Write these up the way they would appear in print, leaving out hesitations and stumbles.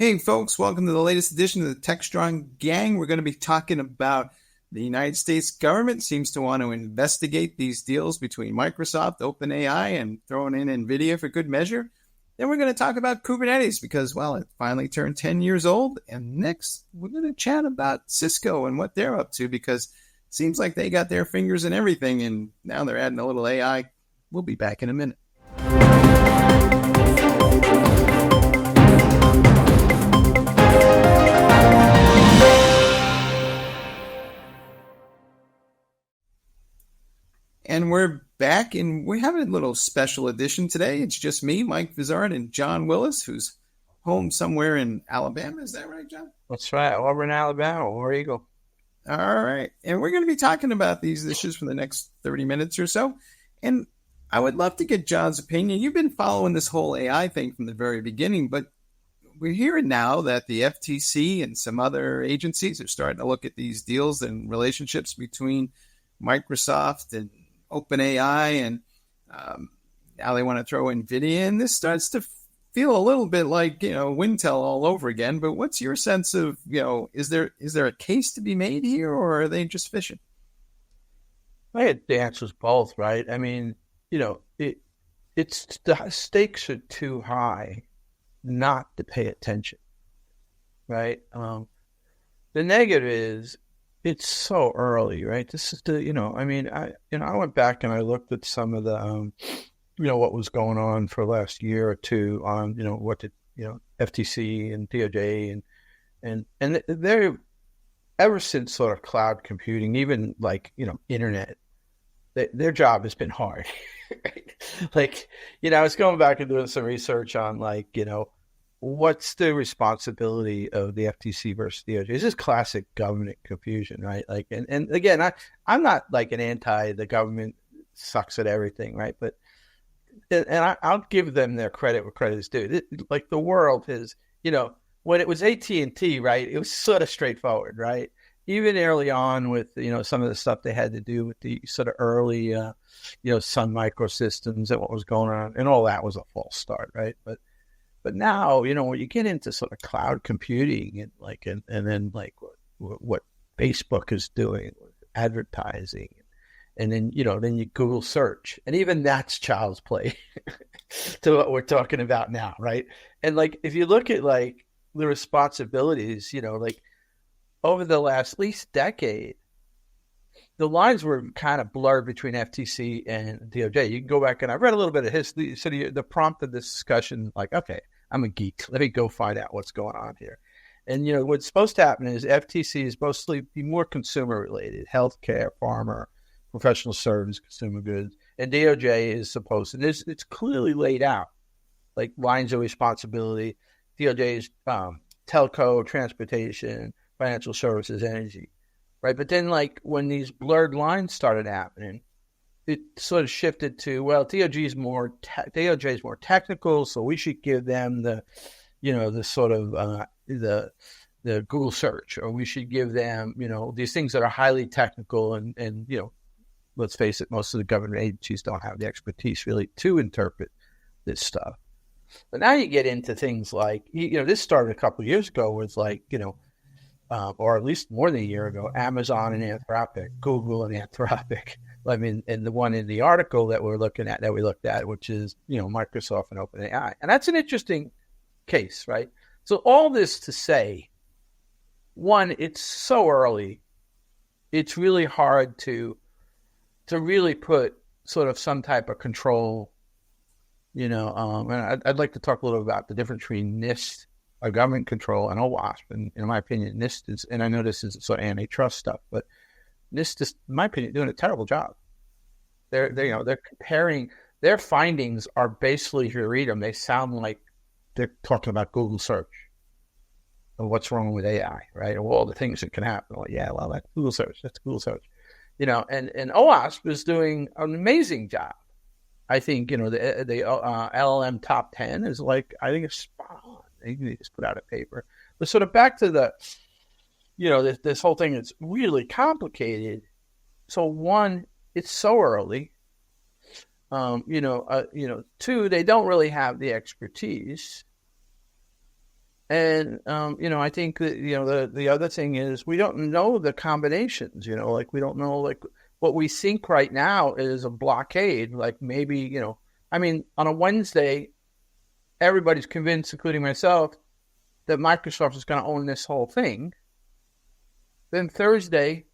Hey folks, welcome to the latest edition of the Techstrong Gang. We're going to be talking about the United States government seems to want to investigate these deals between Microsoft, OpenAI, and throwing in NVIDIA for good measure. Then we're going to talk about Kubernetes because, well, it finally turned 10 years old. And next, we're going to chat about Cisco and what they're up to because it seems like they got their fingers in everything and now they're adding a little AI. We'll be back in a minute. And we're back, and we're having a little special edition today. It's just me, Mike Vizard, and John Willis, who's home somewhere in Alabama. Is that right, John? That's right. Auburn, Alabama, War Eagle. All right. And we're going to be talking about these issues for the next 30 minutes or so. And I would love to get John's opinion. You've been following this whole AI thing from the very beginning, but we're hearing now that the FTC and some other agencies are starting to look at these deals and relationships between Microsoft and OpenAI, and now they want to throw NVIDIA, and this starts to feel a little bit like, Wintel all over again. But what's your sense of, is there a case to be made here, or are they just fishing? The answer is both, right? I mean, it's the stakes are too high not to pay attention, right? The negative is, it's so early, right? This is I went back and I looked at some of the, what was going on for the last year or two on, what did, FTC and DOJ and they're, ever since sort of cloud computing, even like, internet, their job has been hard, right? Like, I was going back and doing some research on what's the responsibility of the FTC versus DOJ? This is classic government confusion, right? Like, and again, I'm not like an anti the government sucks at everything, right? But I'll give them their credit where credit is due. Like the world is, when it was AT&T, right? It was sort of straightforward, right? Even early on with some of the stuff they had to do with the sort of early Sun Microsystems and what was going on, and all that was a false start, right? But now, when you get into sort of cloud computing and then what Facebook is doing with advertising, and then you Google search, and even that's child's play to what we're talking about now, right? And if you look at the responsibilities, over the last at least decade, the lines were kind of blurred between FTC and DOJ. You can go back and I've read a little bit of history. So the prompt of this discussion, okay, I'm a geek. Let me go find out what's going on here. And, what's supposed to happen is FTC is mostly be more consumer related, healthcare, pharma, professional service, consumer goods. And DOJ is supposed to, it's clearly laid out, like lines of responsibility. DOJ is telco, transportation, financial services, energy, right? But then when these blurred lines started happening, it sort of shifted to, well, DOJ is more technical, so we should give them the sort of the Google search, or we should give them these things that are highly technical, and let's face it, most of the government agencies don't have the expertise really to interpret this stuff. But now you get into things like this started a couple of years ago with or at least more than a year ago, Amazon and Anthropic, Google and Anthropic. I mean, and the one in the article that we looked at, which is, Microsoft and OpenAI. And that's an interesting case, right? So all this to say, one, it's so early. It's really hard to really put sort of some type of control, and I'd like to talk a little about the difference between NIST, or government control, and OWASP. And in my opinion, NIST is, and I know this is sort of antitrust stuff, but NIST is, in my opinion, doing a terrible job. They're comparing, their findings are basically, if you read them, they sound like they're talking about Google search and what's wrong with AI, right? Or all the things that can happen. Well, yeah, well, that's Google search. And OWASP is doing an amazing job. I think, the LLM top 10 is I think it's spot on. They just put out a paper. But sort of back to the, this whole thing is really complicated. So one, it's so early. Two, they don't really have the expertise. And I think that the other thing is we don't know the combinations. Like we don't know like what we think right now is a blockade. Like maybe I mean, on a Wednesday, everybody's convinced, including myself, that Microsoft is going to own this whole thing. Then Thursday,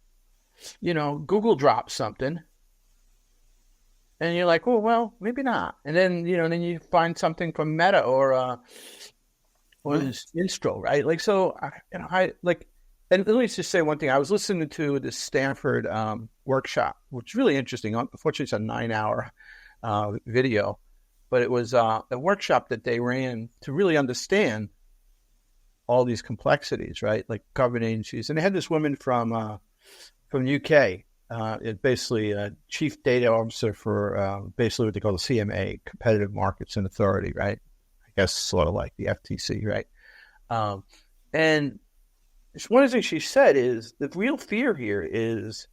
Google drops something, and you're like, oh well, maybe not. And then then you find something from Meta or this Instro, right? Like so, I like. And let me just say one thing. I was listening to this Stanford workshop, which is really interesting. Unfortunately, it's a 9-hour video, but it was a workshop that they ran to really understand all these complexities, right? Like governance. And they had this woman from UK, basically a chief data officer for basically what they call the CMA, Competitive Markets and Authority, right? I guess sort of like the FTC, right? And one of the things she said is the real fear here is,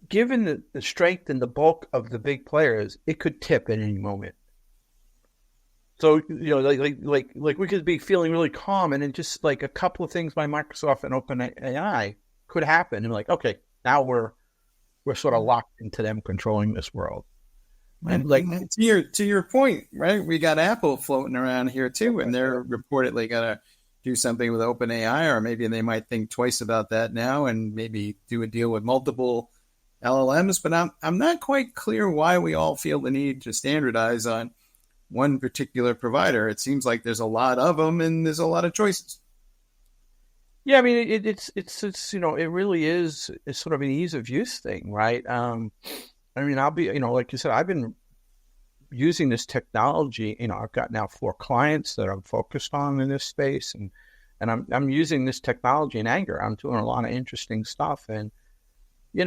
given the strength and the bulk of the big players, it could tip at any moment. So like we could be feeling really calm, and then just like a couple of things by Microsoft and OpenAI could happen, and like, okay, now we're sort of locked into them controlling this world. And like to your point, right? We got Apple floating around here too, and they're reportedly gonna do something with OpenAI, or maybe they might think twice about that now and maybe do a deal with multiple LLMs. But I'm not quite clear why we all feel the need to standardize on one particular provider. It seems like there's a lot of them and there's a lot of choices. Yeah, I mean it's it really is sort of an ease of use thing, right? I mean, I'll be, like you said, I've been using this technology. I've got now 4 clients that I'm focused on in this space, and I'm using this technology in anger. I'm doing a lot of interesting stuff, and you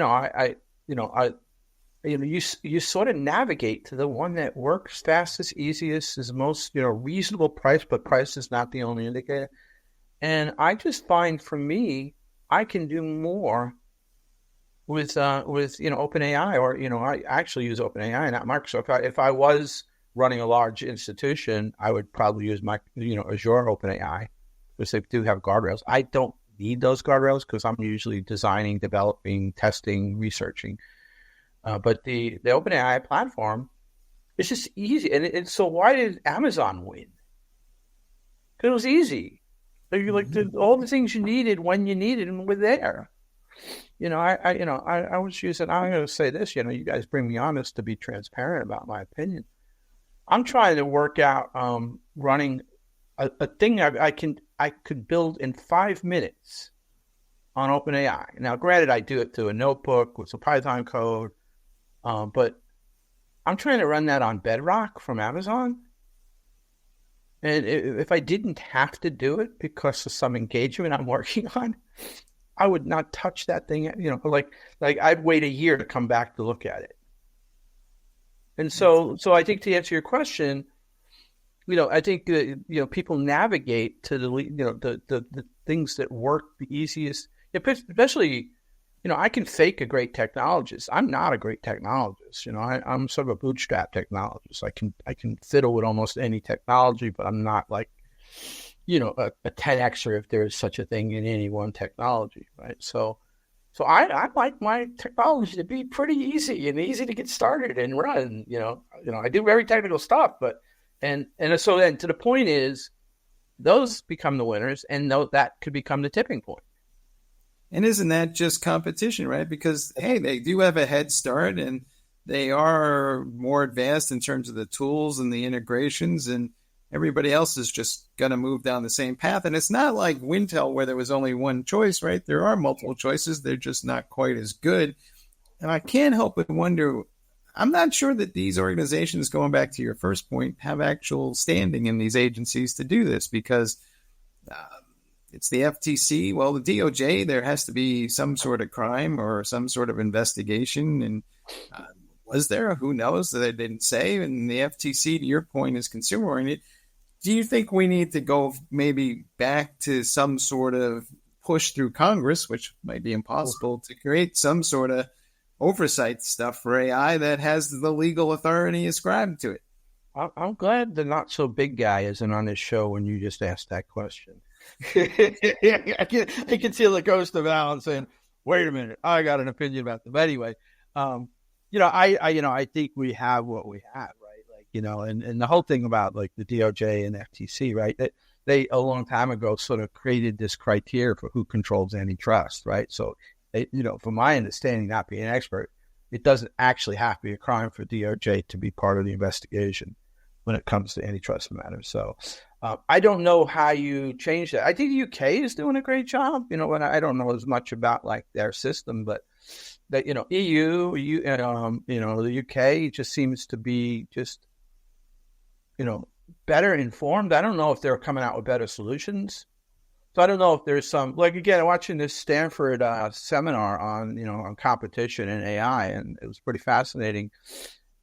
sort of navigate to the one that works fastest, easiest, is most reasonable price, but price is not the only indicator. And I just find, for me, I can do more with OpenAI, or I actually use OpenAI, not Microsoft. If I was running a large institution, I would probably use Azure OpenAI, because they do have guardrails. I don't need those guardrails because I'm usually designing, developing, testing, researching. But the OpenAI platform, it's just easy. And so why did Amazon win? Because it was easy. All the things you needed when you needed them were there. I was using, I'm going to say this, you guys bring me on this to be transparent about my opinion. I'm trying to work out running a thing I could build in 5 minutes on OpenAI. Now, granted, I do it through a notebook with some Python code, but I'm trying to run that on Bedrock from Amazon. And if I didn't have to do it because of some engagement I'm working on, I would not touch that thing. Like I'd wait a year to come back to look at it. And so I think, to answer your question, I think people navigate to the things that work the easiest. Especially, I can fake a great technologist. I'm not a great technologist. I'm sort of a bootstrap technologist. I can fiddle with almost any technology, but I'm not like a 10xer, if there is such a thing in any one technology, right? So I like my technology to be pretty easy to get started and run. I do very technical stuff, but and so then to the point is, those become the winners, and that could become the tipping point. And isn't that just competition, right? Because, hey, they do have a head start, and they are more advanced in terms of the tools and the integrations, and everybody else is just going to move down the same path. And it's not like Wintel, where there was only one choice, right? There are multiple choices. They're just not quite as good. And I can't help but wonder, I'm not sure that these organizations, going back to your first point, have actual standing in these agencies to do this, because it's the FTC. Well, the DOJ, there has to be some sort of crime or some sort of investigation. And was there? Who knows? They didn't say. And the FTC, to your point, is consumer oriented. Do you think we need to go maybe back to some sort of push through Congress, which might be impossible, to create some sort of oversight stuff for AI that has the legal authority ascribed to it? I'm glad the not so big guy isn't on this show when you just asked that question. I can see the ghost of Alan saying, "Wait a minute, I got an opinion about them." But anyway, I think we have what we have, right? Like, and the whole thing about like the DOJ and FTC, right? They a long time ago sort of created this criteria for who controls antitrust, right? So, from my understanding, not being an expert, it doesn't actually have to be a crime for DOJ to be part of the investigation when it comes to antitrust matters. So I don't know how you change that. I think the UK is doing a great job, and I don't know as much about like their system, but that, the UK just seems to be just, better informed. I don't know if they're coming out with better solutions. So I don't know if there's some, like, again, watching this Stanford seminar on competition and AI, and it was pretty fascinating,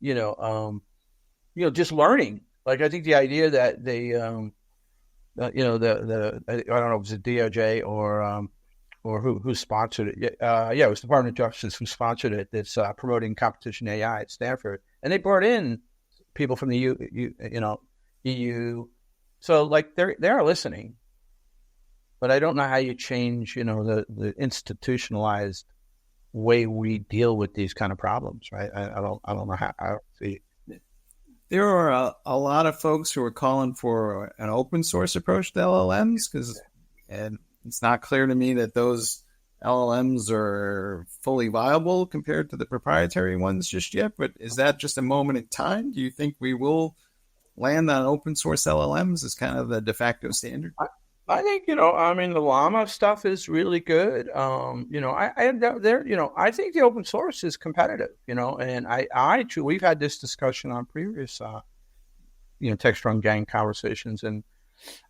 just learning. Like, I think the idea that they, I don't know if it was a DOJ or who sponsored it. It was the Department of Justice who sponsored it. That's promoting competition AI at Stanford, and they brought in people from the EU. So like they are listening, but I don't know how you change, the institutionalized way we deal with these kind of problems, right? I don't know how. I don't see. There are a lot of folks who are calling for an open source approach to LLMs and it's not clear to me that those LLMs are fully viable compared to the proprietary ones just yet. But is that just a moment in time? Do you think we will land on open source LLMs as kind of the de facto standard? I think, the Llama stuff is really good. I think the open source is competitive, and we've had this discussion on previous, Techstrong Gang conversations. And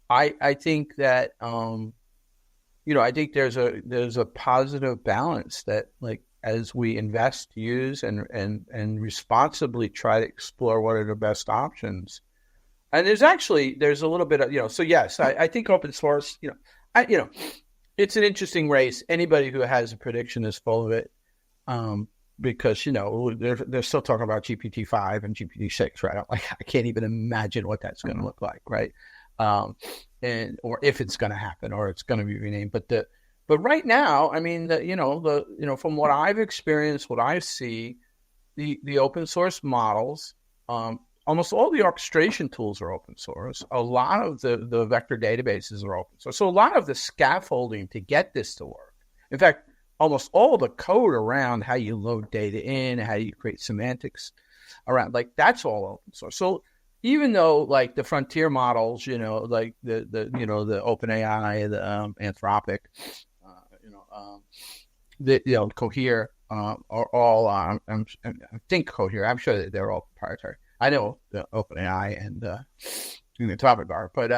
I think that, I think there's a positive balance that, like, as we invest, use, and responsibly try to explore what are the best options. And there's a little bit of, so yes, I think open source, it's an interesting race. Anybody who has a prediction is full of it, because, they're still talking about GPT-5 and GPT-6, right? I can't even imagine what that's going to look like, right? Or if it's going to happen or it's going to be renamed. But right now, from what I've experienced, what I see, the open source models, almost all the orchestration tools are open source. A lot of the vector databases are open source. So a lot of the scaffolding to get this to work. In fact, almost all the code around how you load data in, how you create semantics around, like, that's all open source. So even though, like, the frontier models, like the OpenAI, the Anthropic, Cohere, are all, I think Cohere, I'm sure that they're all proprietary. I know the OpenAI and the Anthropic are, but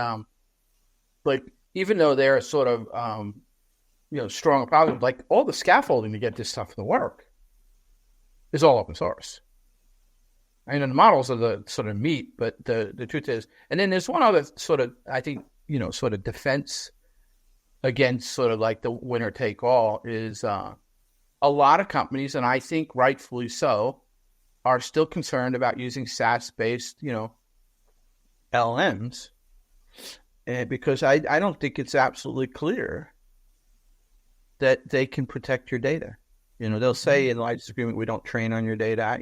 like, even though they're sort of strong problems, like, all the scaffolding to get this stuff to work is all open source. I mean, the models are the sort of meat, but the truth is, and then there's one other sort of, I think, sort of defense against sort of like the winner take all is a lot of companies, and I think rightfully so, are still concerned about using SaaS-based, LLMs, because I don't think it's absolutely clear that they can protect your data. They'll say in the license agreement, we don't train on your data.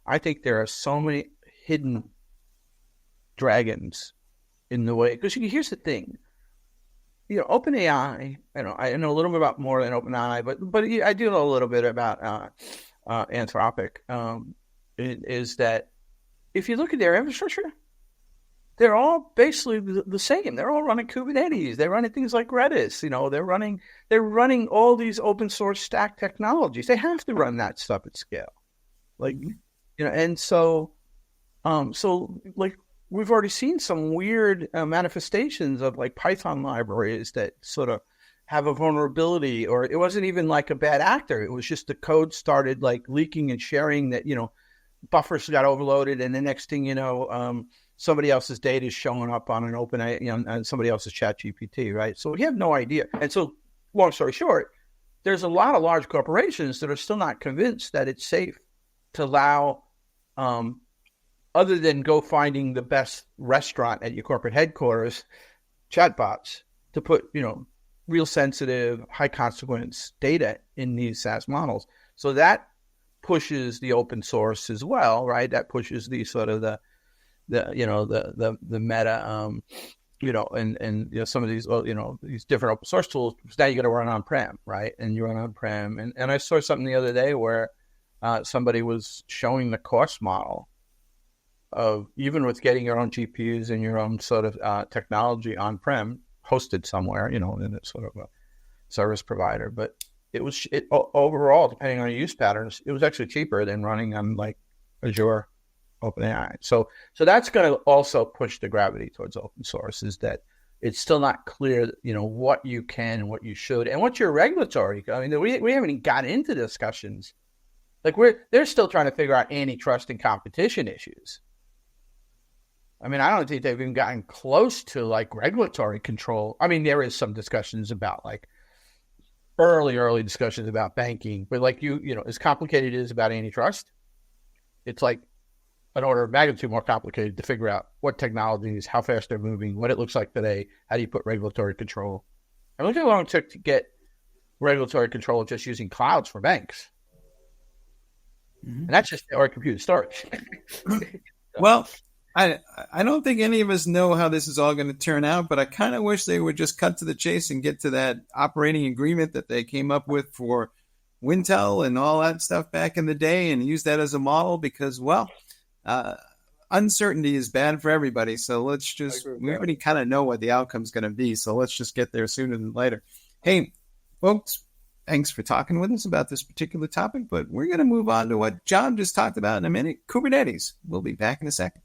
I think there are so many hidden dragons in the way. Because here's the thing, OpenAI. I know a little bit about more than OpenAI, but I do know a little bit about Anthropic. Is that if you look at their infrastructure, they're all basically the same. They're all running Kubernetes. They're running things like Redis. They're running all these open source stack technologies. They have to run that stuff at scale, like, and so like, we've already seen some weird manifestations of, like, Python libraries that sort of have a vulnerability, or it wasn't even like a bad actor. It was just the code started, like, leaking and sharing that, buffers got overloaded, and the next thing somebody else's data is showing up on an OpenAI, on somebody else's ChatGPT, right? So we have no idea. And so, long story short, there's a lot of large corporations that are still not convinced that it's safe to allow other than go finding the best restaurant at your corporate headquarters, chatbots to put, real sensitive, high consequence data in these SaaS models. So that pushes the open source as well, right? That pushes the sort of the meta, and some of these, these different open source tools. Now you got to run on-prem, right? And you run on-prem. And I saw something the other day where somebody was showing the cost model of even with getting your own GPUs and your own sort of technology on-prem, hosted somewhere, in a sort of a service provider. But overall, depending on your use patterns, it was actually cheaper than running on like Azure, OpenAI. So that's going to also push the gravity towards open source, is that it's still not clear, what you can and what you should and what your regulatory. I mean, we haven't even got into discussions. Like they're still trying to figure out antitrust and competition issues. I mean, I don't think they've even gotten close to like regulatory control. I mean, there is some discussions about like early discussions about banking, but like as complicated it is about antitrust, it's like an order of magnitude more complicated to figure out what technologies, how fast they're moving, what it looks like today, how do you put regulatory control. And look how long it took to get regulatory control just using clouds for banks. Mm-hmm. And that's just our computer storage. Well, I don't think any of us know how this is all going to turn out, but I kind of wish they would just cut to the chase and get to that operating agreement that they came up with for Wintel and all that stuff back in the day and use that as a model because, uncertainty is bad for everybody. So we already kind of know what the outcome's going to be. So let's just get there sooner than later. Hey, folks, thanks for talking with us about this particular topic, but we're going to move on to what John just talked about in a minute, Kubernetes. We'll be back in a second.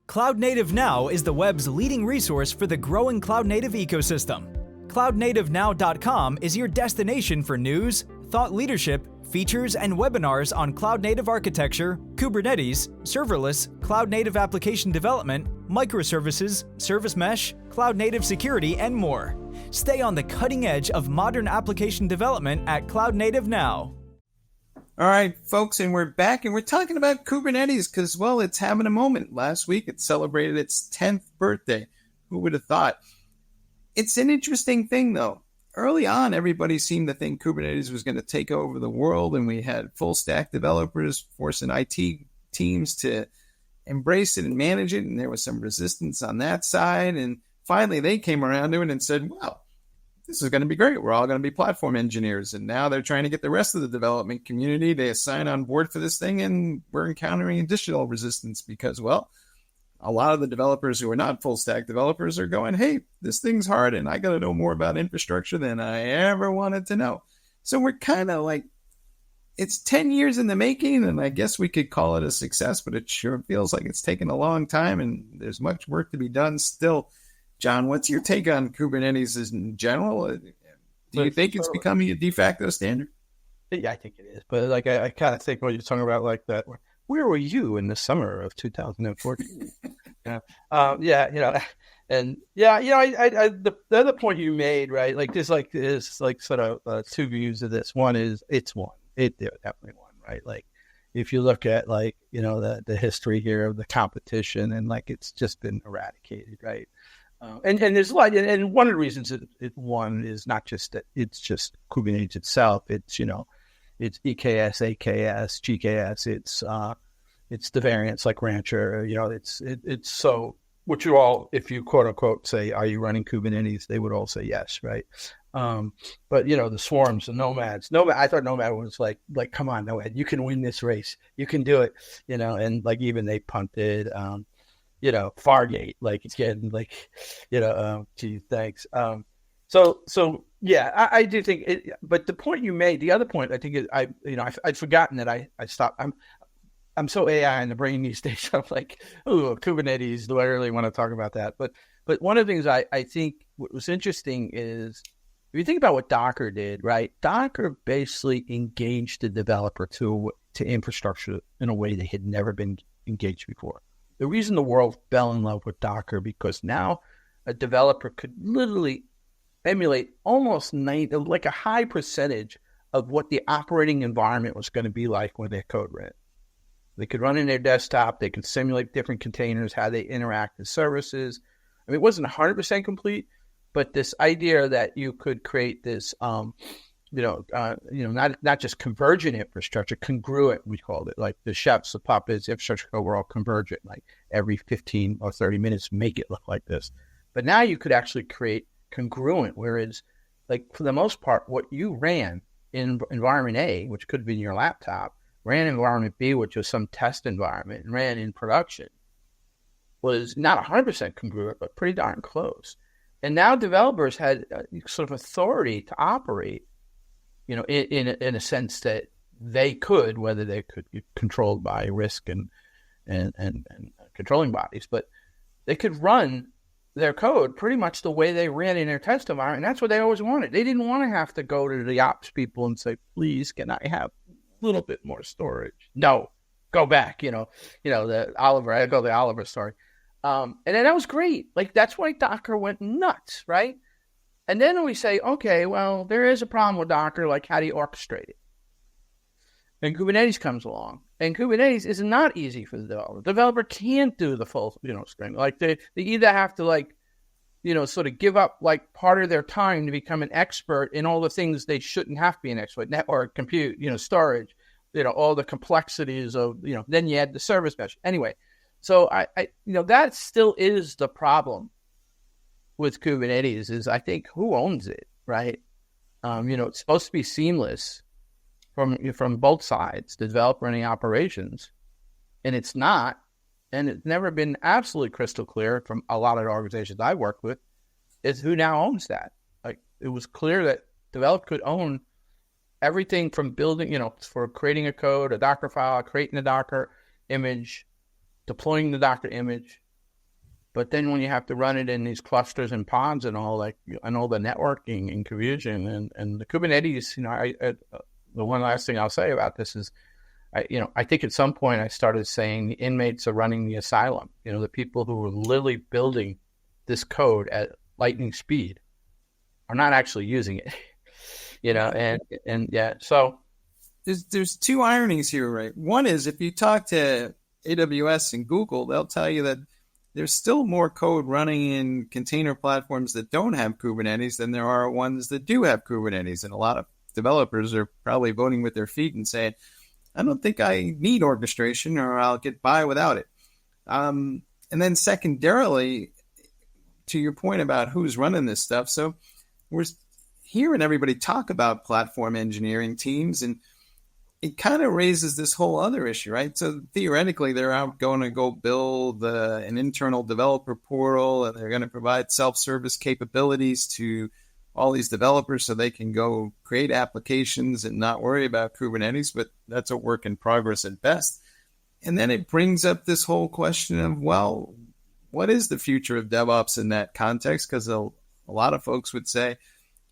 Cloud Native Now is the web's leading resource for the growing cloud native ecosystem. CloudNativeNow.com is your destination for news, thought leadership, features, and webinars on cloud native architecture, Kubernetes, serverless, cloud native application development, microservices, service mesh, cloud native security, and more. Stay on the cutting edge of modern application development at Cloud Native Now. All right, folks, and we're back, and we're talking about Kubernetes because, it's having a moment. Last week, it celebrated its 10th birthday. Who would have thought? It's an interesting thing, though. Early on, everybody seemed to think Kubernetes was going to take over the world, and we had full-stack developers forcing IT teams to embrace it and manage it, and there was some resistance on that side, and finally, they came around to it and said, this is going to be great. We're all going to be platform engineers. And now they're trying to get the rest of the development community to sign on board for this thing. And we're encountering additional resistance because, a lot of the developers who are not full stack developers are going, hey, this thing's hard and I got to know more about infrastructure than I ever wanted to know. So we're kind of like, it's 10 years in the making, and I guess we could call it a success, but it sure feels like it's taken a long time and there's much work to be done still. John, what's your take on Kubernetes in general? Do you think it's becoming a de facto standard? Yeah, I think it is. But like, I kind of think what you're talking about, like that. Where were you in the summer of 2014? The other point you made, right? Like there's sort of two views of this. One is it's definitely one, right? Like if you look at the history here of the competition and it's just been eradicated, right? And there's a lot, and one of the reasons it won is not just that it's just Kubernetes itself. It's it's EKS, AKS, GKS. It's the variants like Rancher. It's so what you all, if you quote unquote say, are you running Kubernetes? They would all say yes, right? But the swarms, the nomads. I thought Nomad was like come on, Nomad, you can win this race, you can do it, and even they punted. Fargate, it's getting gee, thanks. So yeah, I do think it, but the point you made, the other point I think is, I'd forgotten that I stopped. I'm so AI in the brain these days. I'm like, oh, Kubernetes, do I really want to talk about that? But one of the things I think what was interesting is, if you think about what Docker did, right? Docker basically engaged the developer to infrastructure in a way they had never been engaged before. The reason the world fell in love with Docker, because now a developer could literally emulate almost a high percentage of what the operating environment was going to be like when their code ran. They could run in their desktop. They could simulate different containers, how they interact with services. I mean, it wasn't 100% complete, but this idea that you could create this, not just convergent infrastructure, congruent, we called it, like the chefs, the puppets, infrastructure code were all convergent, like every 15 or 30 minutes, make it look like this. But now you could actually create congruent, whereas, like, for the most part, what you ran in environment A, which could be in your laptop, ran in environment B, which was some test environment, and ran in production, was not 100% congruent, but pretty darn close. And now developers had sort of authority to operate, in a sense that they could, whether they could be controlled by risk and controlling bodies, but they could run their code pretty much the way they ran in their test environment. And that's what they always wanted. They didn't want to have to go to the ops people and say, please, can I have a little bit more storage? No, go back, the Oliver story. And then that was great. Like, that's why Docker went nuts, right? And then we say, okay, well, there is a problem with Docker. Like, how do you orchestrate it? And Kubernetes comes along. And Kubernetes is not easy for the developer. The developer can't do the full, string. Like, they either have to, sort of give up, like, part of their time to become an expert in all the things they shouldn't have to be an expert, network, compute, storage, all the complexities of, then you add the service mesh. Anyway, so I that still is the problem with Kubernetes, is I think who owns it, right? It's supposed to be seamless from both sides, the developer and the operations, and it's not. And it's never been absolutely crystal clear from a lot of the organizations I worked with is who now owns that. Like, it was clear that developer could own everything from building, for creating a code, a Docker file, creating a Docker image, deploying the Docker image. But then when you have to run it in these clusters and pods and all, and all the networking and confusion and the Kubernetes, the one last thing I'll say about this is, I think at some point I started saying the inmates are running the asylum. The people who were literally building this code at lightning speed are not actually using it. And yeah, so there's two ironies here, right? One is, if you talk to AWS and Google, they'll tell you that there's still more code running in container platforms that don't have Kubernetes than there are ones that do have Kubernetes. And a lot of developers are probably voting with their feet and saying, I don't think I need orchestration, or I'll get by without it. And then secondarily, to your point about who's running this stuff, so we're hearing everybody talk about platform engineering teams, and it kind of raises this whole other issue, right? So theoretically, they're out going to go build an internal developer portal, and they're going to provide self-service capabilities to all these developers so they can go create applications and not worry about Kubernetes, but that's a work in progress at best. And then it brings up this whole question of, well, what is the future of DevOps in that context? Because a lot of folks would say,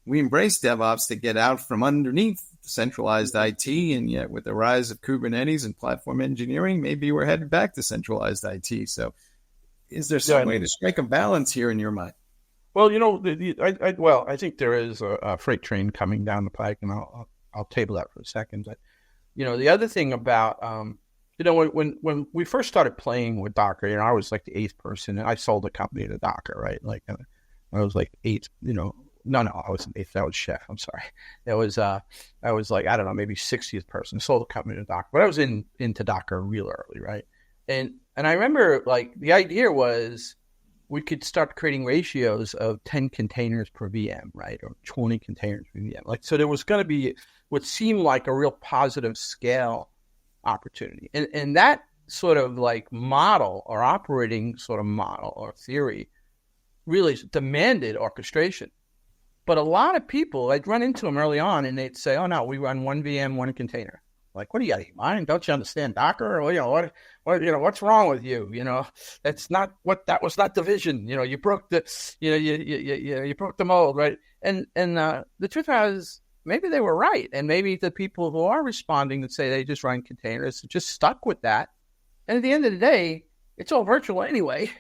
we embrace DevOps to get out from underneath centralized IT, and yet with the rise of Kubernetes and platform engineering, maybe we're headed back to centralized IT. So is there some way to strike a balance here in your mind? Well, I think there is a freight train coming down the pike, and I'll table that for a second. But, the other thing about, when we first started playing with Docker, I was like the eighth person, and I sold a company to Docker, right? Like, I was like eighth, no, I wasn't eighth. That was Chef. I'm sorry. That was, I was like, I don't know, maybe 60th person. Sold a company to Docker, but I was into Docker real early, right? And I remember, like, the idea was, we could start creating ratios of 10 containers per VM, right? Or 20 containers per VM. Like, so there was going to be what seemed like a real positive scale opportunity. And that sort of like model or operating sort of model or theory really demanded orchestration. But a lot of people, I'd run into them early on and they'd say, oh no, we run one VM, one container. Like, what do you got in mind? Don't you understand Docker? Or, what's wrong with you? That's not that was not the vision. You broke the, you broke the mold, right? And the truth is, maybe they were right. And maybe the people who are responding that say they just run containers just stuck with that. And at the end of the day, it's all virtual anyway.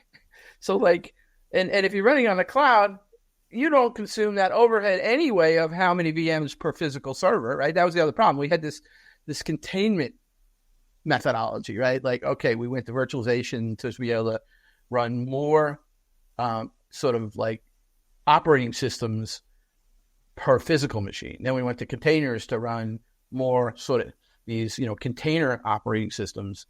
So like, and if you're running on the cloud, you don't consume that overhead anyway of how many VMs per physical server, right? That was the other problem. We had this containment methodology, right? Like, okay, we went to virtualization to be able to run more sort of like operating systems per physical machine. Then we went to containers to run more sort of these, container operating systems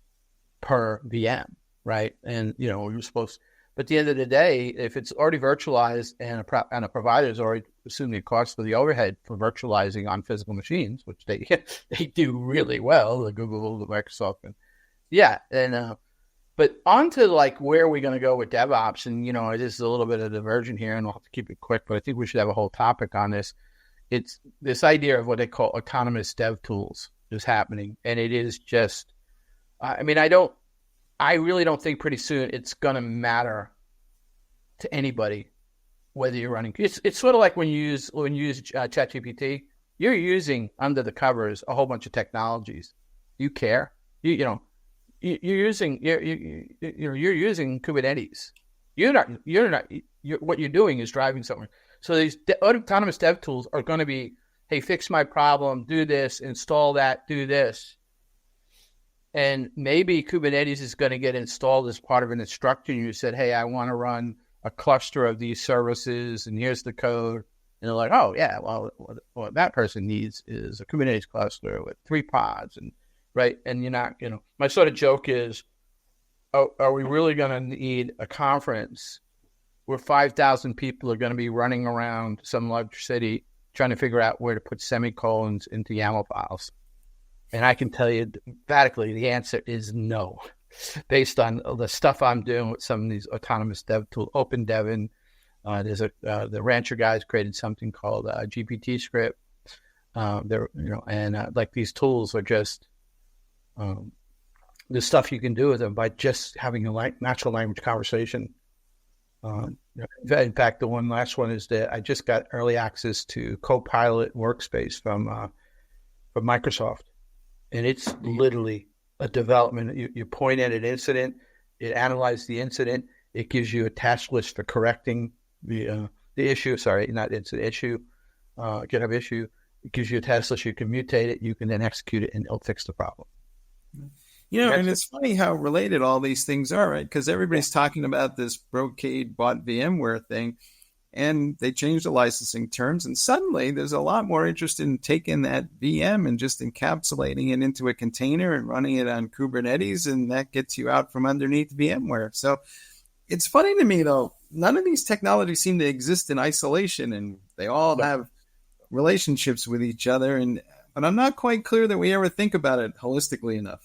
per VM, right? And, we were supposed, but at the end of the day, if it's already virtualized and a provider's already assuming the cost for the overhead for virtualizing on physical machines, which they do really well, the Google, the Microsoft, and but on to like where are we going to go with DevOps? And, it is a little bit of diversion here, and we'll have to keep it quick, but I think we should have a whole topic on this. It's this idea of what they call autonomous dev tools is happening. And it is just, I really don't think pretty soon it's going to matter to anybody whether you're running. It's sort of like when you use ChatGPT, you're using under the covers a whole bunch of technologies. You care, you're using Kubernetes. What you're doing is driving somewhere. So these autonomous dev tools are going to be, hey, fix my problem, do this, install that, do this. And maybe Kubernetes is going to get installed as part of an instruction. You said, hey, I want to run a cluster of these services, and here's the code. And they're like, oh, yeah, well, what that person needs is a Kubernetes cluster with 3 pods, and right? And you're not, my sort of joke is, are we really going to need a conference where 5,000 people are going to be running around some large city trying to figure out where to put semicolons into YAML files? And I can tell you emphatically the answer is no, based on the stuff I'm doing with some of these autonomous dev tools. Open Devin, there's the Rancher guys created something called GPT script. Like these tools are just the stuff you can do with them by just having a natural language conversation. In fact, the last one is that I just got early access to Copilot Workspace from Microsoft. And it's literally a development. You point at an incident, it analyzes the incident, it gives you a task list for correcting the issue. Sorry, not incident, issue, GitHub issue. It gives you a task list. You can mutate it. You can then execute it, and it'll fix the problem. And it's funny how related all these things are, right? Because everybody's talking about this Brocade bought VMware thing, and they changed the licensing terms, and suddenly there's a lot more interest in taking that VM and just encapsulating it into a container and running it on Kubernetes, and that gets you out from underneath VMware. So it's funny to me, though, none of these technologies seem to exist in isolation, and they all have relationships with each other, but I'm not quite clear that we ever think about it holistically enough.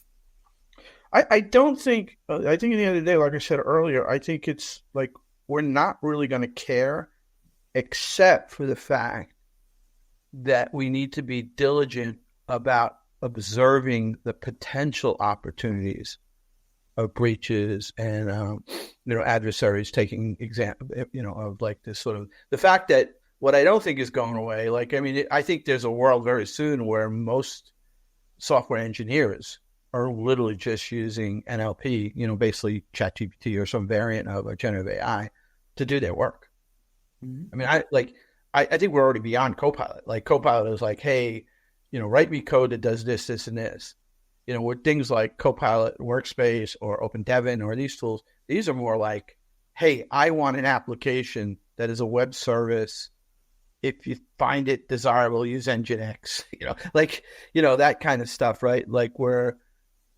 I don't think, I think at the end of the day, like I said earlier, I think it's like we're not really going to care except for the fact that we need to be diligent about observing the potential opportunities of breaches and, adversaries taking example, of like this sort of the fact that what I don't think is going away. I think there's a world very soon where most software engineers are literally just using NLP, basically ChatGPT or some variant of a generative AI to do their work. Mm-hmm. I think we're already beyond Copilot. Like Copilot is like, hey, write me code that does this, this, and this. With things like Copilot Workspace or Open Devin or these tools, these are more like, hey, I want an application that is a web service. If you find it desirable, use Nginx, that kind of stuff, right? Like where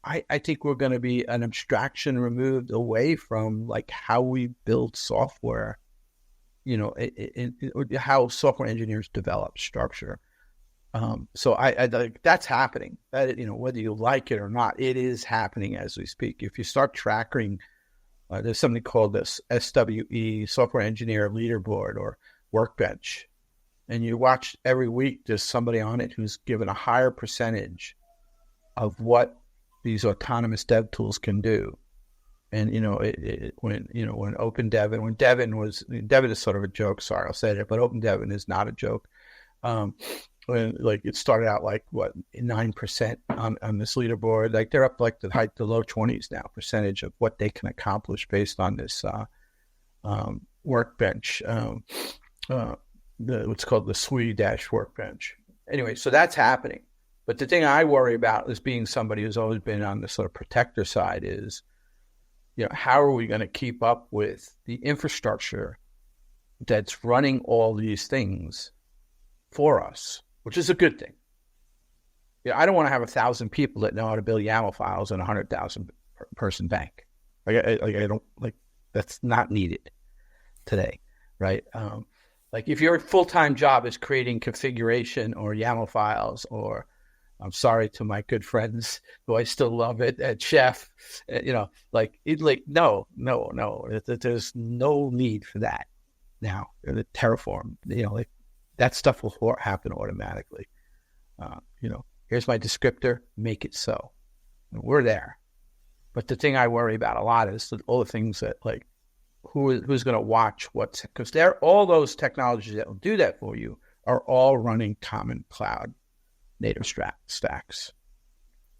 I think we're going to be an abstraction removed away from like how we build software, how software engineers develop structure. So I that's happening. That whether you like it or not, it is happening as we speak. If you start tracking, there's something called this SWE, Software Engineer Leaderboard or Workbench, and you watch every week. There's somebody on it who's given a higher percentage of what these autonomous dev tools can do. And, when Open Devin, when Devin is sort of a joke. Sorry, I'll say it, but Open Devin is not a joke. When it started out 9% on this leaderboard, like they're up like the low 20s now percentage of what they can accomplish based on this workbench, what's called the SWE Workbench. Anyway, so that's happening. But the thing I worry about as being somebody who's always been on the sort of protector side is, how are we going to keep up with the infrastructure that's running all these things for us, which is a good thing. I don't want to have 1,000 people that know how to build YAML files in a 100,000 person bank. I don't that's not needed today, right? If your full-time job is creating configuration or YAML files, or I'm sorry to my good friends who I still love at Chef, no, there's no need for that now. The Terraform, that stuff will happen automatically. Here's my descriptor, make it so. And we're there. But the thing I worry about a lot is all the things that who's going to watch because all those technologies that will do that for you are all running common cloud native stacks.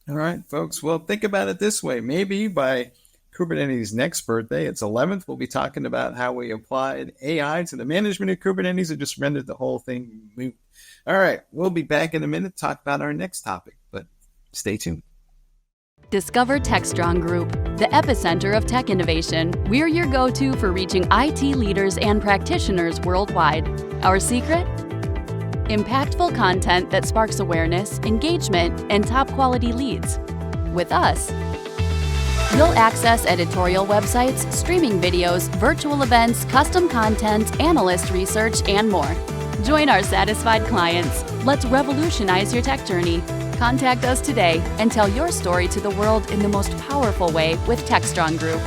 All right, folks. Well, think about it this way. Maybe by Kubernetes' next birthday, its 11th, we'll be talking about how we applied AI to the management of Kubernetes and just rendered the whole thing moot. All right, we'll be back in a minute to talk about our next topic, but stay tuned. Discover Techstrong Group, the epicenter of tech innovation. We're your go-to for reaching IT leaders and practitioners worldwide. Our secret? Impactful content that sparks awareness, engagement, and top-quality leads. With us, you'll access editorial websites, streaming videos, virtual events, custom content, analyst research, and more. Join our satisfied clients. Let's revolutionize your tech journey. Contact us today and tell your story to the world in the most powerful way with Techstrong Group.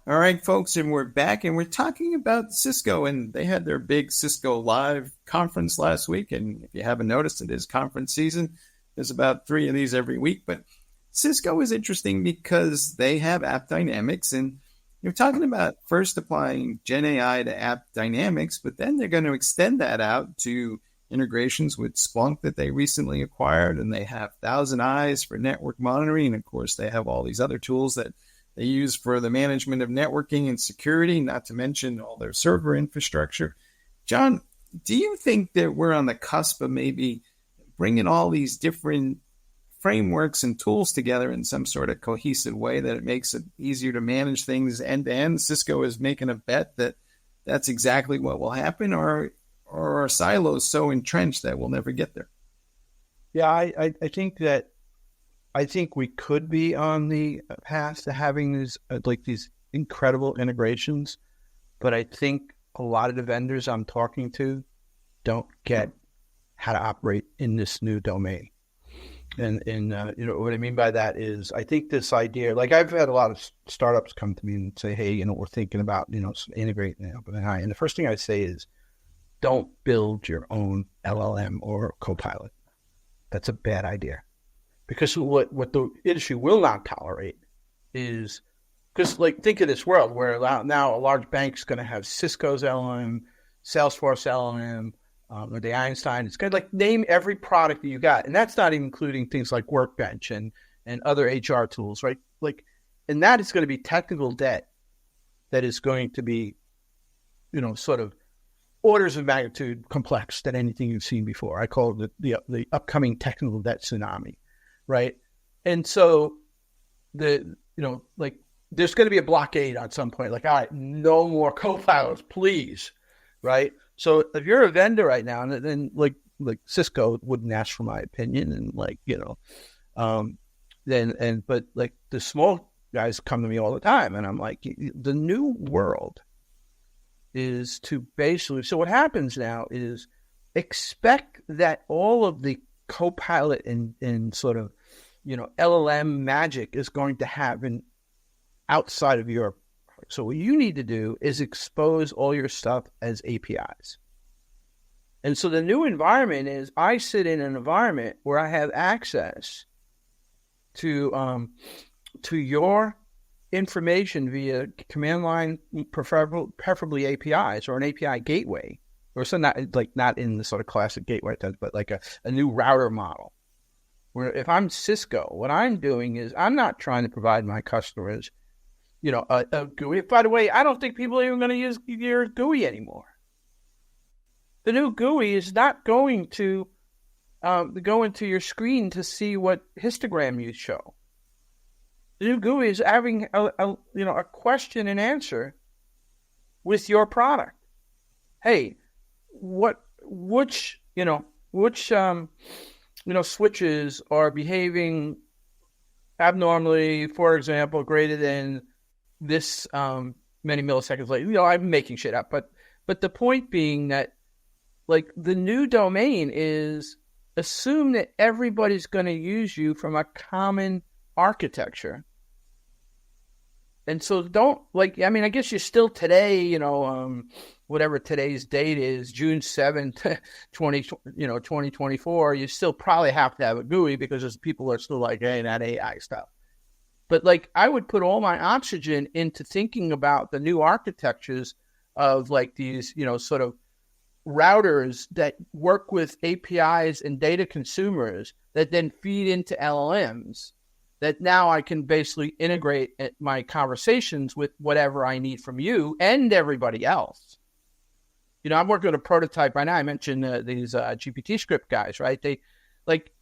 All right, folks, and we're back, and we're talking about Cisco, and they had their big Cisco Live conference last week, and if you haven't noticed, it is conference season. There's about 3 of these every week, but Cisco is interesting because they have App Dynamics, and you're talking about first applying Gen AI to App Dynamics, but then they're going to extend that out to integrations with Splunk that they recently acquired, and they have Thousand Eyes for network monitoring. And of course, they have all these other tools that they use for the management of networking and security, not to mention all their server infrastructure. John, do you think that we're on the cusp of maybe bringing all these different frameworks and tools together in some sort of cohesive way that it makes it easier to manage things end to end? Cisco is making a bet that that's exactly what will happen, or are silos so entrenched that we'll never get there? Yeah, I think we could be on the path to having these incredible integrations, but I think a lot of the vendors I'm talking to don't get how to operate in this new domain. And what I mean by that is, I think this idea, I've had a lot of startups come to me and say, hey, we're thinking about, integrating AI. And the first thing I say is, don't build your own LLM or Copilot. That's a bad idea. Because what the industry will not tolerate is, because think of this world where now a large bank's going to have Cisco's LLM, Salesforce LLM, or the Einstein. It's going to name every product that you got. And that's not even including things like Workbench and other HR tools, right? And that is going to be technical debt that is going to be, sort of orders of magnitude complex than anything you've seen before. I call it the upcoming technical debt tsunami, right? And so there's going to be a blockade at some point. All right, no more co-pilots, please, right? So if you're a vendor right now, and then like Cisco wouldn't ask for my opinion, and but the small guys come to me all the time, and I'm like, the new world is to basically. So what happens now is expect that all of the Copilot and sort of LLM magic is going to happen outside of your. So what you need to do is expose all your stuff as APIs. And so the new environment is, I sit in an environment where I have access to your information via command line, preferably APIs or an API gateway, or so not in the sort of classic gateway, but a new router model. Where if I'm Cisco, what I'm doing is I'm not trying to provide my customers a GUI. By the way, I don't think people are even going to use your GUI anymore. The new GUI is not going to go into your screen to see what histogram you show. The new GUI is having a question and answer with your product. Hey, which switches are behaving abnormally, for example, greater than this many milliseconds later. I'm making shit up, but the point being that, like, the new domain is assume that everybody's going to use you from a common architecture. And so I guess you're still today, whatever today's date is, June 7th, 2024, you still probably have to have a GUI because people are still like, hey, that AI stuff. But like, I would put all my oxygen into thinking about the new architectures of like these, sort of routers that work with APIs and data consumers that then feed into LLMs, that now I can basically integrate my conversations with whatever I need from you and everybody else. I'm working on a prototype right now. I mentioned these GPT script guys, right?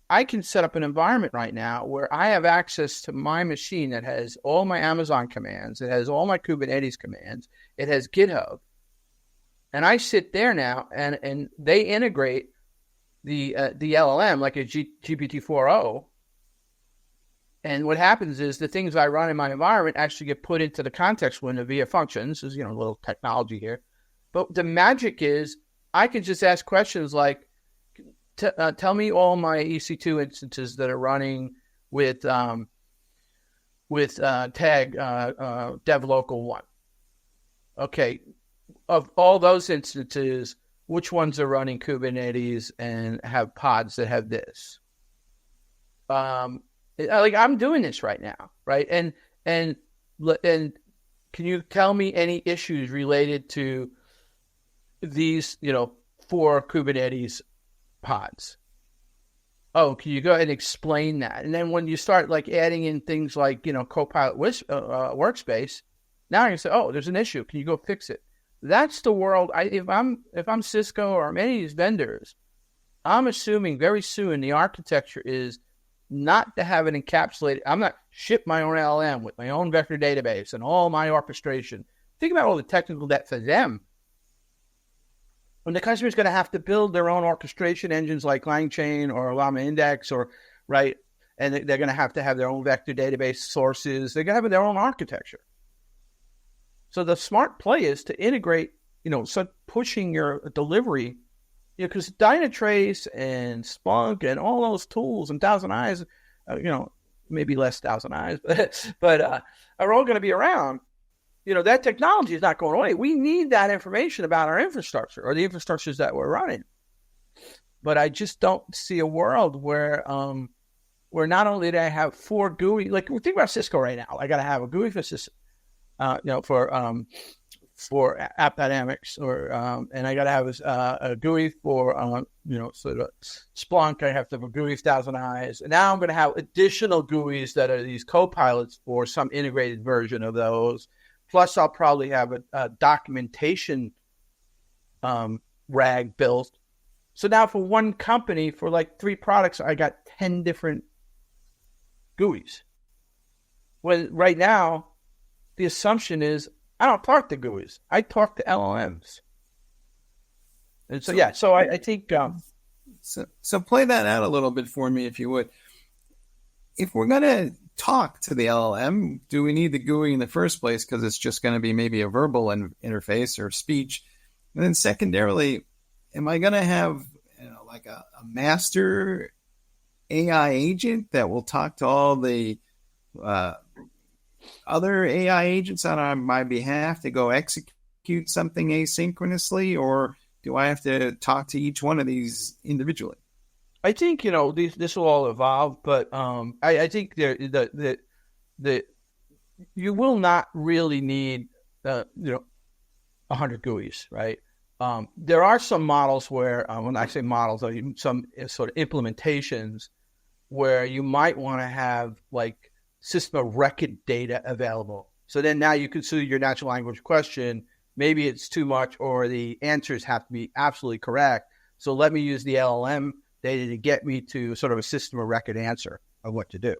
I can set up an environment right now where I have access to my machine that has all my Amazon commands, it has all my Kubernetes commands, it has GitHub. And I sit there now and they integrate the LLM like a GPT-4o. And what happens is the things I run in my environment actually get put into the context window via functions. There's, a little technology here. But the magic is I can just ask questions like, tell me all my EC2 instances that are running with tag dev local 1. Okay, of all those instances, which ones are running Kubernetes and have pods that have this? I'm doing this right now, right? And can you tell me any issues related to these, 4 Kubernetes pods? Oh, can you go ahead and explain that? And then when you start like adding in things like, Copilot workspace, now you can say, oh, there's an issue. Can you go fix it? That's the world. If I'm Cisco or any of these vendors, I'm assuming very soon the architecture is not to have it encapsulated. I'm not ship my own LLM with my own vector database and all my orchestration. Think about all the technical debt for them. When the customer is going to have to build their own orchestration engines like LangChain or Llama Index, or right, and they're going to have their own vector database sources. They're going to have their own architecture. So the smart play is to integrate, start pushing your delivery, because Dynatrace and Splunk and all those tools and Thousand Eyes, maybe less Thousand Eyes, but are all going to be around. That technology is not going away. We need that information about our infrastructure or the infrastructures that we're running. But I just don't see a world where not only do I have 4 GUI, like think about Cisco right now. I got to have a GUI for Cisco. For App Dynamics, and I got to have a GUI for sort of Splunk. I have to have a GUI for Thousand Eyes, and now I'm going to have additional GUIs that are these copilots for some integrated version of those. Plus, I'll probably have a documentation rag built. So now, for one company, for like 3 products, I got 10 different GUIs. When right now, the assumption is I don't talk to GUIs. I talk to LLMs. And so I think... So play that out a little bit for me, if you would. If we're going to talk to the LLM, do we need the GUI in the first place because it's just going to be maybe a verbal interface or speech? And then secondarily, am I going to have like a master AI agent that will talk to all the... other AI agents on my behalf to go execute something asynchronously, or do I have to talk to each one of these individually? I think this will all evolve, but I think the you will not really need 100 GUIs, right? There are some models where when I say models, some sort of implementations where you might want to have like system of record data available. So then now you can see your natural language question maybe it's too much, or the answers have to be absolutely correct. So let me use the LLM data to get me to sort of a system of record answer of what to do,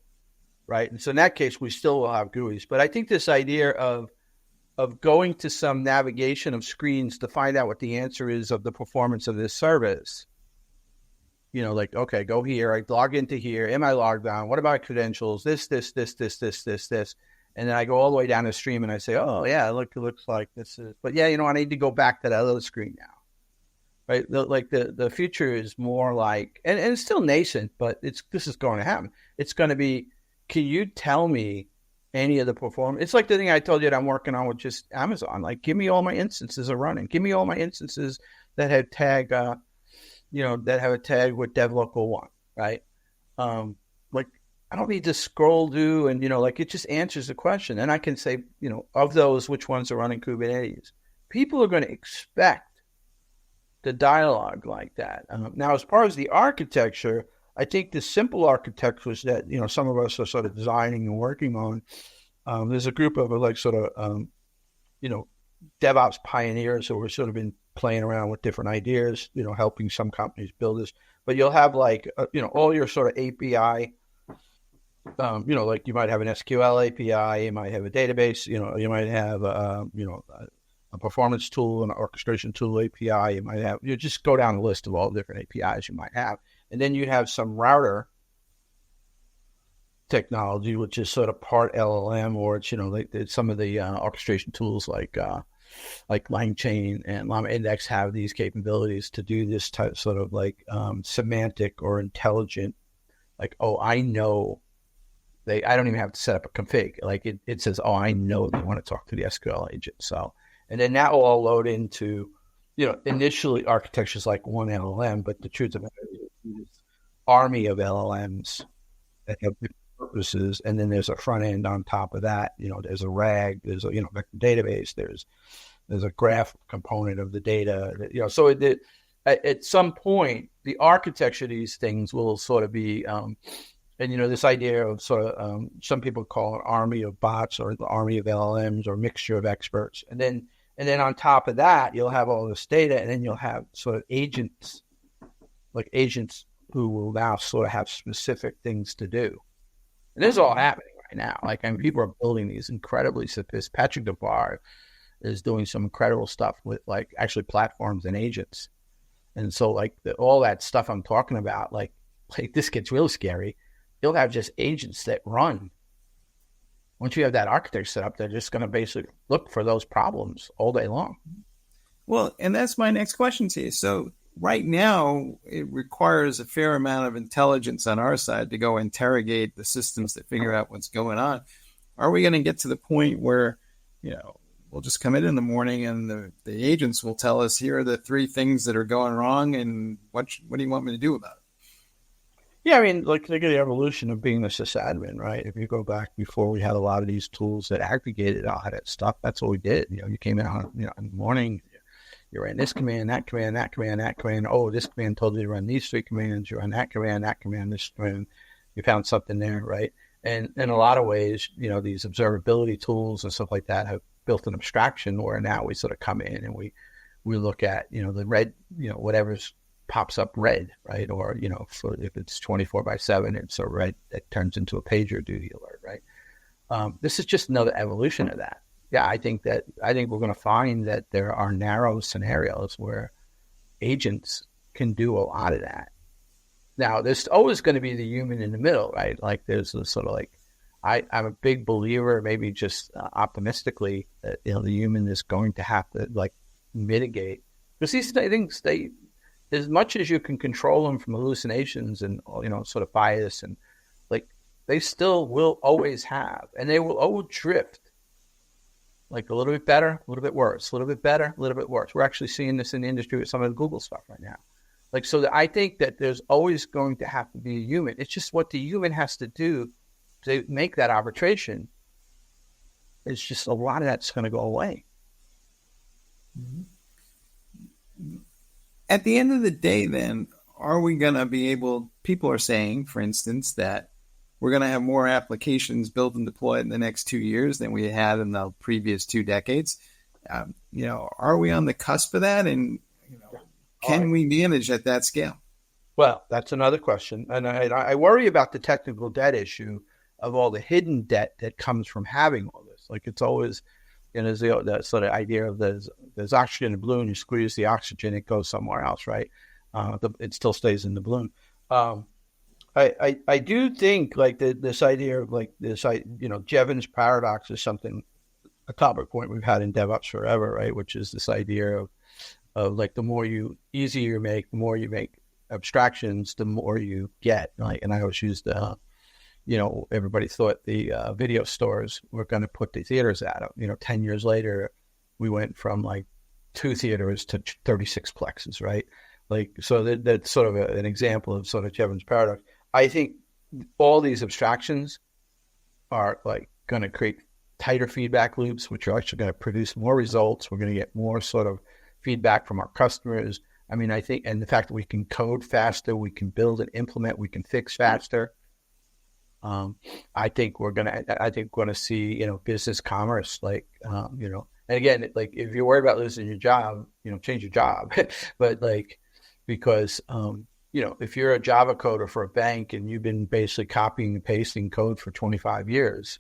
right? And so in that case, we still will have GUIs. But I think this idea of going to some navigation of screens to find out what the answer is of the performance of this service, like, okay, go here, I log into here, am I logged on? What about credentials? This. And then I go all the way down the stream and I say, oh, yeah, it looks like this is, but yeah, I need to go back to that other screen now, right? The future is more like, and it's still nascent, but this is going to happen. It's going to be, can you tell me any of the performance? It's like the thing I told you that I'm working on with just Amazon. Like, give me all my instances are running. Give me all my instances that have tag, that have a tag with dev local 1, right? I don't need to scroll through and, it just answers the question. And I can say, of those, which ones are running Kubernetes? People are going to expect the dialogue like that. Now, as far as the architecture, I think the simple architectures that, some of us are sort of designing and working on, there's a group of DevOps pioneers who have sort of been playing around with different ideas, helping some companies build this. But you'll have all your sort of API, like you might have an SQL API, you might have a database, you might have, a performance tool, an orchestration tool API, you just go down the list of all the different APIs you might have. And then you have some router technology, which is sort of part LLM, or it's, some of the orchestration tools like LangChain and Llama Index have these capabilities to do this type sort of semantic or intelligent, I know. I don't even have to set up a config. It says, I know they want to talk to the SQL agent. So, and then that will all load into, initially architectures like one LLM, but the truth of it is this army of LLMs that have different purposes. And then there's a front end on top of that. There's a RAG, there's a, vector database, there's a graph component of the data, so at some point, the architecture of these things will sort of be, and, this idea of sort of, some people call it army of bots or the army of LLMs or mixture of experts. And then on top of that, you'll have all this data, and then you'll have sort of agents who will now sort of have specific things to do. And this is all happening right now. People are building these incredibly sophisticated. Patrick DeVar is doing some incredible stuff with actually platforms and agents. And so all that stuff I'm talking about, this gets real scary. You'll have just agents that run. Once you have that architecture set up, they're just going to basically look for those problems all day long. Well, and that's my next question to you. So right now, it requires a fair amount of intelligence on our side to go interrogate the systems to figure out what's going on. Are we going to get to the point where, we'll just come in the morning and the agents will tell us, here are the 3 things that are going wrong, and what do you want me to do about it? Yeah, look at the evolution of being the sysadmin, right? If you go back before we had a lot of these tools that aggregated all that stuff, that's what we did. You came in in the morning, you ran this command, that command, that command, that command. Oh, this command told you to run these 3 commands. You run that command, this command. You found something there, right? And in a lot of ways, these observability tools and stuff like that have built an abstraction where now we sort of come in and we look at, the red, whatever's pops up red, right? Or, so if it's 24/7, it's a red that turns into a pager duty alert, right? This is just another evolution of that. Yeah, I think we're going to find that there are narrow scenarios where agents can do a lot of that. Now, there's always going to be the human in the middle, right? There's this sort of I'm a big believer, maybe just optimistically, that the human is going to have to mitigate, because these things, as much as you can control them from hallucinations and sort of bias, and they still will always have, and they will always drift, a little bit better, a little bit worse, a little bit better, a little bit worse. We're actually seeing this in the industry with some of the Google stuff right now. So I think that there's always going to have to be a human. It's just what the human has to do to make that arbitration. It's just a lot of that's going to go away. At the end of the day, then, are we going to be able, people are saying, for instance, that we're going to have more applications built and deployed in the next 2 years than we had in the previous 2 decades. Are we on the cusp of that? And can we manage at that scale? Well, that's another question. And I worry about the technical debt issue of all the hidden debt that comes from having all this. Like it's always, there's that sort of idea of there's oxygen in a balloon, you squeeze the oxygen, it goes somewhere else, right? It still stays in the balloon. I do think like this idea of like this, Jevons paradox is something, a topic point we've had in DevOps forever, right? Which is this idea of like the more easier you make, the more you make abstractions, the more you get. Like, and I always used everybody thought the video stores were going to put the theaters out. 10 years later, we went from like 2 theaters to 36 plexes, right? Like, so that's sort of an example of sort of Jevons paradox. I think all these abstractions are like going to create tighter feedback loops, which are actually going to produce more results. We're going to get more sort of feedback from our customers. I mean, I think, and the fact that we can code faster, we can build and implement, we can fix faster. I think we're going to see, business commerce, like, and again, like if you're worried about losing your job, change your job. But like, because, if you're a Java coder for a bank and you've been basically copying and pasting code for 25 years,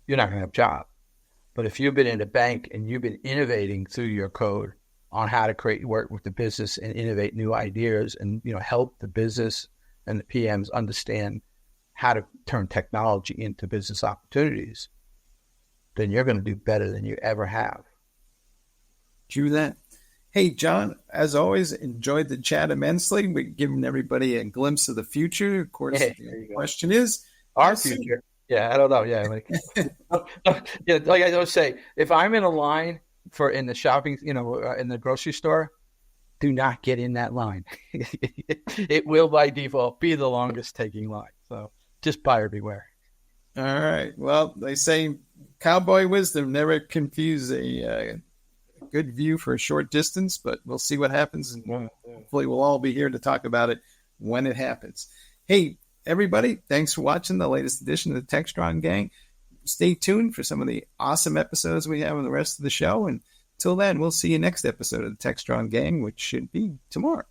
you're not going to have a job. But if you've been in a bank and you've been innovating through your code on how to work with the business and innovate new ideas and, help the business and the PMs understand how to turn technology into business opportunities, then you're going to do better than you ever have. True that. Hey, John, as always, enjoyed the chat immensely. We're giving everybody a glimpse of the future. Of course, the question is our future. Yeah, I don't know. Yeah, like, like I always say, if I'm in a line in the shopping, in the grocery store, do not get in that line. It will by default be the longest taking line. So just buyer beware. All right. Well, they say cowboy wisdom, never confuse a good view for a short distance, but we'll see what happens. And hopefully we'll all be here to talk about it when it happens. Hey, everybody, thanks for watching the latest edition of the Techstrong Gang. Stay tuned for some of the awesome episodes we have in the rest of the show. And till then, we'll see you next episode of the Techstrong Gang, which should be tomorrow.